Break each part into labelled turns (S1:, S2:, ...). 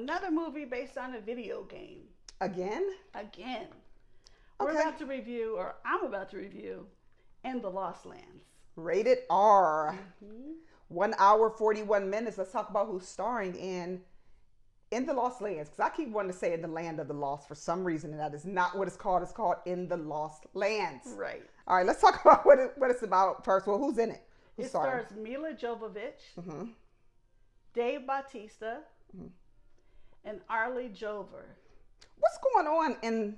S1: another movie based on a video game.
S2: Again?
S1: We're about to review, or I'm about to review, In the Lost Lands.
S2: Rated R. 1 hour, 41 minutes. Let's talk about who's starring in the Lost Lands. Because I keep wanting to say In the Land of the Lost for some reason, and that is not what it's called. It's called In the Lost Lands.
S1: Right.
S2: All right, let's talk about what it's about first. Well, who's in it? Who's
S1: stars Mila Jovovich, Dave Bautista, and Arlie Jover.
S2: What's going on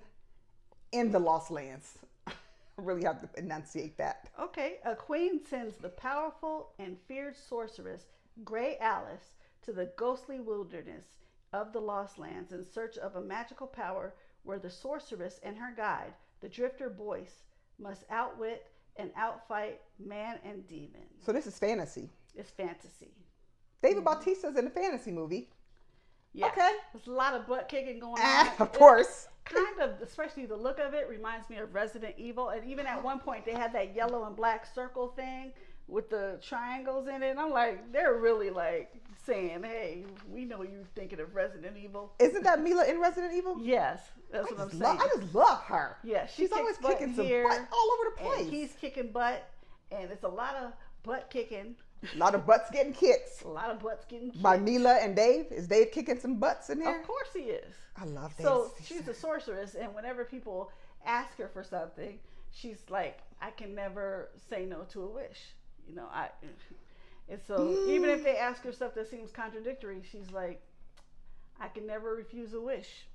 S2: in the Lost Lands? I really have to enunciate that.
S1: Okay, a queen sends the powerful and feared sorceress Grey Alice to the ghostly wilderness of the Lost Lands in search of a magical power where the sorceress and her guide, the drifter Boyce, must outwit and outfight man and demon.
S2: So this is fantasy.
S1: It's fantasy.
S2: David Bautista's in a fantasy movie.
S1: Yeah.
S2: Okay.
S1: There's a lot of butt kicking going on.
S2: Of course.
S1: Kind of, especially the look of it reminds me of Resident Evil. And even at one point they had that yellow and black circle thing with the triangles in it. And I'm like, they're really like saying, hey, we know you're thinking of Resident Evil.
S2: Isn't that Mila in Resident Evil?
S1: Yes, that's what I'm saying.
S2: I just love her.
S1: Yeah,
S2: she's always kicking some butt all over the place.
S1: And he's kicking butt, and it's a lot of butt kicking.
S2: A lot of butts getting kicked.
S1: A lot of butts getting kicked.
S2: By Mila and Dave? Is Dave kicking some butts in there?
S1: Of course he is.
S2: I love Dave.
S1: So she's a sorceress, and whenever people ask her for something, she's like, I can never say no to a wish. You know, and so even if they ask her stuff that seems contradictory, she's like, I can never refuse a wish.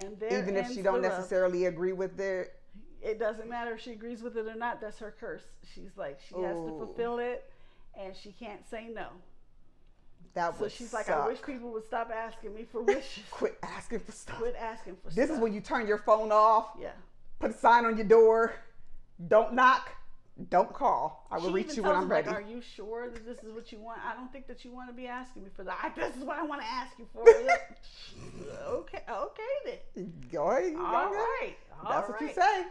S1: And there
S2: even if she don't necessarily agree with their...
S1: It doesn't matter if she agrees with it or not. That's her curse. She's like, she has to fulfill it, and she can't say no. So she's like, I wish people would stop asking me for wishes.
S2: Quit asking for stuff.
S1: Quit asking for stuff.
S2: This is when you turn your phone off.
S1: Yeah.
S2: Put a sign on your door. Don't knock. Don't call. I will reach you when I'm ready.
S1: Like, are you sure that this is what you want? I don't think that you want to be asking me for that. This is what I want to ask you for. Okay then.
S2: Go ahead.
S1: All right.
S2: That's what you say.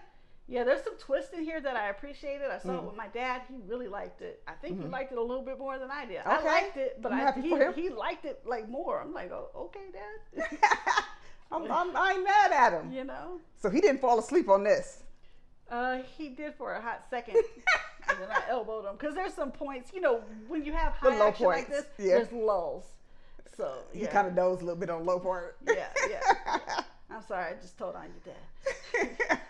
S1: Yeah, there's some twists in here that I appreciated. I saw it with my dad. He really liked it. I think he liked it a little bit more than I did. Okay. I liked it, but he liked it like more. I'm like, oh, okay, Dad.
S2: I ain't mad at him.
S1: You know.
S2: So he didn't fall asleep on this.
S1: He did for a hot second, and then I elbowed him because there's some points. You know, when you have high action like this, there's lulls. So
S2: he kind of dozed a little bit on low part.
S1: Yeah. I'm sorry, I just told on your dad.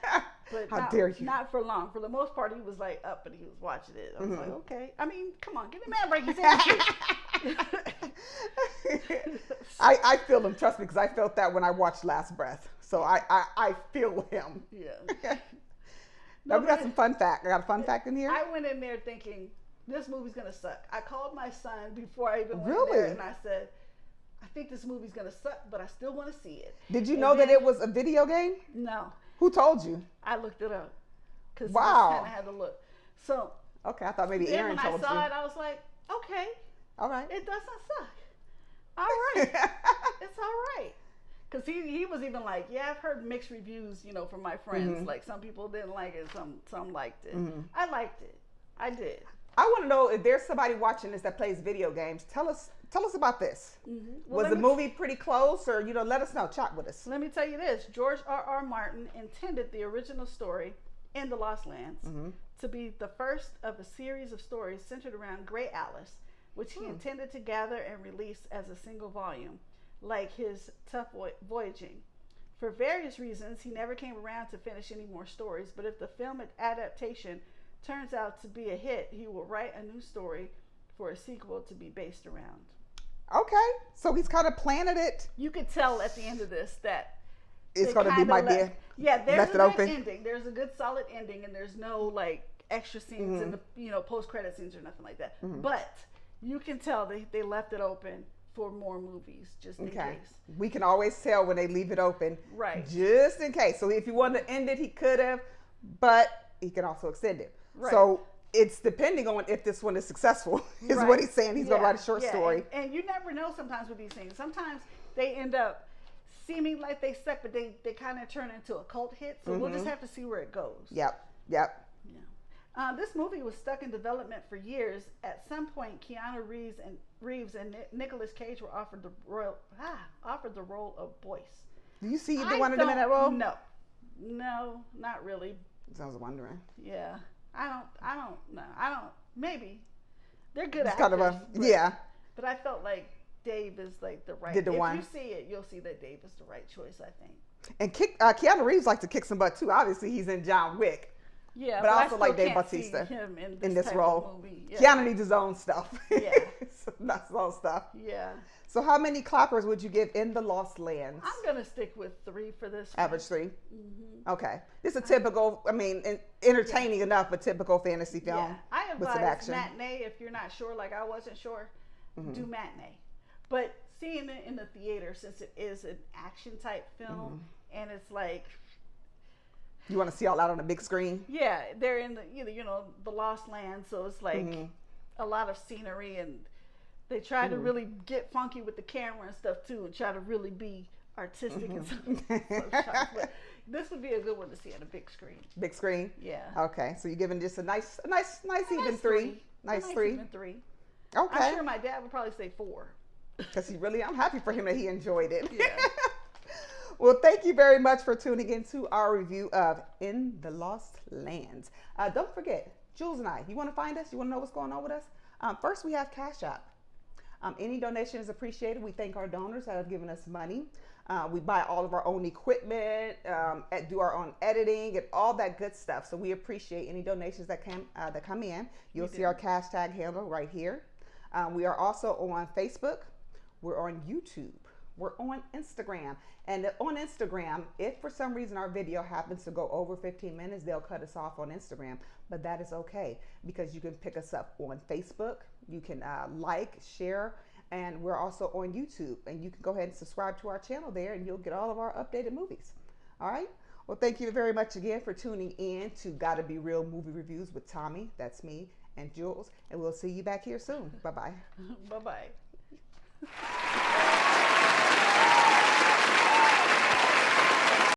S1: But
S2: how dare you?
S1: Not for long. For the most part, he was like up and he was watching it. I was like, okay. I mean, come on, give the man a break. He's in
S2: I feel him. Trust me, because I felt that when I watched Last Breath. So I feel him.
S1: Yeah.
S2: Now we got some fun fact. I got a fun fact in here.
S1: I went in there thinking this movie's gonna suck. I called my son before I even went in there, and I said, I think this movie's gonna suck, but I still want to see it.
S2: Did you know that it was a video game?
S1: No.
S2: Who told you?
S1: I looked it up.
S2: Wow.
S1: I kind of had to look. So.
S2: Okay, I thought maybe Aaron told you.
S1: When I saw it, I was like, okay.
S2: All right.
S1: It doesn't suck. All right. It's all right. Because he was even like, yeah, I've heard mixed reviews, you know, from my friends. Like some people didn't like it, some liked it. I liked it. I did.
S2: I want to know if there's somebody watching this that plays video games. Tell us about this. Well, was the movie pretty close, or let us know. Chat with us.
S1: Let me tell you this: George R.R. Martin intended the original story in the Lost Lands to be the first of a series of stories centered around Grey Alice, which he intended to gather and release as a single volume, like his Tough Voyaging. For various reasons, he never came around to finish any more stories. But if the film adaptation turns out to be a hit, he will write a new story for a sequel to be based around.
S2: Okay, so he's kind of planted it.
S1: You could tell at the end of this that
S2: it's going to be my dear.
S1: Yeah, there's a good ending. There's a good solid ending, and there's no like extra scenes in the post-credit scenes or nothing like that. But you can tell they left it open for more movies, just in case.
S2: We can always tell when they leave it open,
S1: right?
S2: Just in case. So if you wanted to end it, he could have, but he can also extend it. Right. So it's depending on if this one is successful, is what he's saying. He's going to write a short story.
S1: And you never know sometimes with these things. Sometimes they end up seeming like they suck, but they kind of turn into a cult hit. So we'll just have to see where it goes.
S2: Yep.
S1: Yeah. This movie was stuck in development for years. At some point, Keanu Reeves and Nicolas Cage were offered the role of Boyce.
S2: Do you see either one of them in that role?
S1: No, not really.
S2: I was wondering.
S1: Yeah, I don't know. Maybe they're good
S2: it's
S1: actors.
S2: Kind of yeah.
S1: But I felt like Dave is like the right.
S2: If
S1: you see it, you'll see that Dave is the right choice. I think.
S2: And Keanu Reeves likes to kick some butt too. Obviously, he's in John Wick.
S1: Yeah,
S2: but I also like Dave Bautista
S1: him
S2: in this role.
S1: Yeah.
S2: Keanu needs his own stuff.
S1: Yeah,
S2: that's his own stuff.
S1: Yeah.
S2: So, how many clappers would you give In the Lost Lands?
S1: I'm gonna stick with 3 for this.
S2: Average 3. Mm-hmm. Okay, this is a typical. I mean, entertaining enough, but typical fantasy film.
S1: Yeah, I advise matinee if you're not sure. Like I wasn't sure, do matinee. But seeing it in the theater, since it is an action type film, and it's like.
S2: You want to see all that on the big screen?
S1: Yeah, they're in the Lost Land, so it's like a lot of scenery, and they try to really get funky with the camera and stuff too, and try to really be artistic and some shots. But this would be a good one to see on a big screen. Big screen? Yeah.
S2: Okay, so you're giving just a nice even 3. Nice 3.
S1: Even 3.
S2: Okay.
S1: I'm sure my dad would probably say 4.
S2: Because I'm happy for him that he enjoyed it.
S1: Yeah.
S2: Well, thank you very much for tuning in to our review of In the Lost Lands. Don't forget, Jules and I, you want to find us? You want to know what's going on with us? First, we have Cash App. Any donation is appreciated. We thank our donors that have given us money. We buy all of our own equipment, do our own editing, and all that good stuff. So we appreciate any donations that come in. You'll see our cash tag handle right here. We are also on Facebook. We're on YouTube. We're on Instagram. And on Instagram, if for some reason our video happens to go over 15 minutes, they'll cut us off on Instagram. But that is okay, because you can pick us up on Facebook. You can like, share, and we're also on YouTube. And you can go ahead and subscribe to our channel there, and you'll get all of our updated movies. All right? Well, thank you very much again for tuning in to GottaBeReel Movie Reviews with Thommi. That's me and Jules. And we'll see you back here soon. Bye-bye.
S1: Bye-bye.